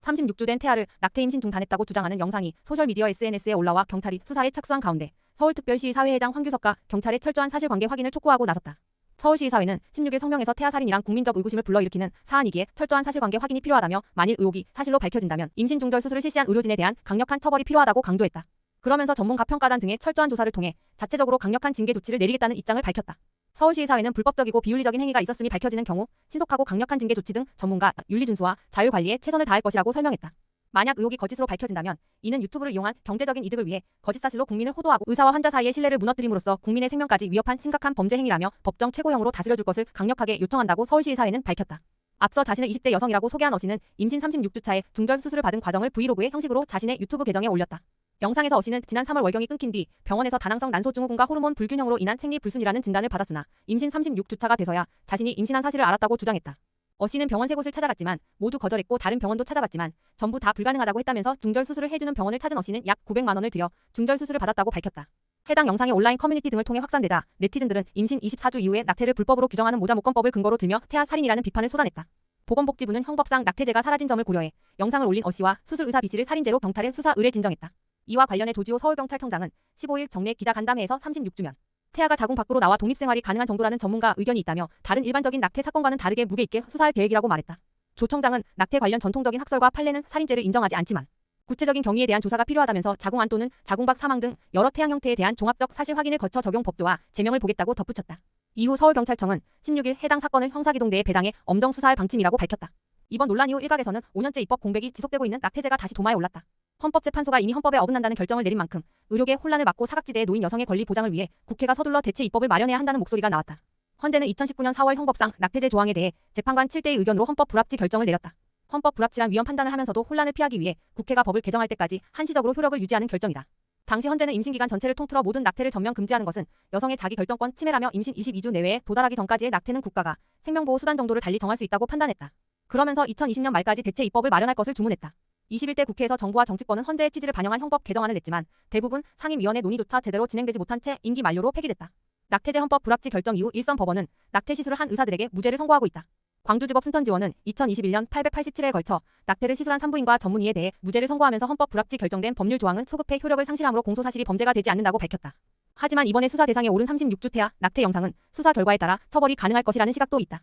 36주 된 태아를 낙태 임신 중단했다고 주장하는 영상이 소셜미디어 SNS에 올라와 경찰이 수사에 착수한 가운데 서울특별시 사회회장 황규석과 경찰의 철저한 사실관계 확인을 촉구하고 나섰다. 서울시의사회는 16일 성명에서 태아 살인이란 국민적 의구심을 불러일으키는 사안이기에 철저한 사실관계 확인이 필요하다며 만일 의혹이 사실로 밝혀진다면 임신 중절 수술을 실시한 의료진에 대한 강력한 처벌이 필요하다고 강조했다. 그러면서 전문가 평가단 등의 철저한 조사를 통해 자체적으로 강력한 징계 조치를 내리겠다는 입장을 밝혔다. 서울시의사회는 불법적이고 비윤리적인 행위가 있었음이 밝혀지는 경우 신속하고 강력한 징계 조치 등 전문가 윤리준수와 자율관리에 최선을 다할 것이라고 설명했다. 만약 의혹이 거짓으로 밝혀진다면 이는 유튜브를 이용한 경제적인 이득을 위해 거짓사실로 국민을 호도하고 의사와 환자 사이의 신뢰를 무너뜨림으로써 국민의 생명까지 위협한 심각한 범죄 행위라며 법정 최고형으로 다스려줄 것을 강력하게 요청한다고 서울시의사회는 밝혔다. 앞서 자신을 20대 여성이라고 소개한 어씨는 임신 36주차에 중절 수술을 받은 과정을 브이로그의 형식으로 자신의 유튜브 계정에 올렸다. 영상에서 어씨는 지난 3월 월경이 끊긴 뒤 병원에서 다낭성 난소증후군과 호르몬 불균형으로 인한 생리불순이라는 진단을 받았으나 임신 36주차가 돼서야 자신이 임신한 사실을 알았다고 주장했다. 어씨는 병원 3곳을 찾아갔지만 모두 거절했고 다른 병원도 찾아봤지만 전부 다 불가능하다고 했다면서 중절 수술을 해주는 병원을 찾은 어씨는 약 900만 원을 들여 중절 수술을 받았다고 밝혔다. 해당 영상이 온라인 커뮤니티 등을 통해 확산되자 네티즌들은 임신 24주 이후에 낙태를 불법으로 규정하는 모자목건법을 근거로 들며 태아 살인이라는 비판을 쏟아냈다. 보건복지부는 형법상 낙태죄가 사라진 점을 고려해 영상을 올린 어씨와 수술의사 B씨를 살인죄로 경찰에 수사 의뢰 진정했다. 이와 관련해 조지호 서울경찰청장은 15일 정례 기자간담회에서 36주면 태아가 자궁 밖으로 나와 독립생활이 가능한 정도라는 전문가 의견이 있다며 다른 일반적인 낙태 사건과는 다르게 무게 있게 수사할 계획이라고 말했다. 조 청장은 낙태 관련 전통적인 학설과 판례는 살인죄를 인정하지 않지만 구체적인 경위에 대한 조사가 필요하다면서 자궁 안 또는 자궁 밖 사망 등 여러 태양 형태에 대한 종합적 사실 확인을 거쳐 적용 법도와 제명을 보겠다고 덧붙였다. 이후 서울경찰청은 16일 해당 사건을 형사기동대에 배당해 엄정 수사할 방침이라고 밝혔다. 이번 논란 이후 일각에서는 5년째 입법 공백이 지속되고 있는 낙태죄가 다시 도마에 올랐다. 헌법재판소가 이미 헌법에 어긋난다는 결정을 내린 만큼 의료계 혼란을 막고 사각지대에 놓인 여성의 권리 보장을 위해 국회가 서둘러 대체 입법을 마련해야 한다는 목소리가 나왔다. 헌재는 2019년 4월 형법상 낙태죄 조항에 대해 재판관 7대의 의견으로 헌법 불합치 결정을 내렸다. 헌법 불합치란 위헌 판단을 하면서도 혼란을 피하기 위해 국회가 법을 개정할 때까지 한시적으로 효력을 유지하는 결정이다. 당시 헌재는 임신기간 전체를 통틀어 모든 낙태를 전면 금지하는 것은 여성의 자기결정권 침해라며 임신 22주 내외에 도달하기 전까지의 낙태는 국가가 생명보호 수단 정도를 달리 정할 수 있다고 판단했다. 그러면서 2020년 말까지 대체 입법을 마련할 것을 주문했다. 21대 국회에서 정부와 정치권은 헌재의 취지를 반영한 형법 개정안을 냈지만 대부분 상임위원회 논의조차 제대로 진행되지 못한 채 임기 만료로 폐기됐다. 낙태죄 헌법 불합치 결정 이후 일선 법원은 낙태 시술을 한 의사들에게 무죄를 선고하고 있다. 광주지법 순천지원은 2021년 887회에 걸쳐 낙태를 시술한 산부인과 전문의에 대해 무죄를 선고하면서 헌법 불합치 결정된 법률 조항은 소급해 효력을 상실함으로 공소사실이 범죄가 되지 않는다고 밝혔다. 하지만 이번에 수사 대상에 오른 36주 태아 낙태 영상은 수사 결과에 따라 처벌이 가능할 것이라는 시각도 있다.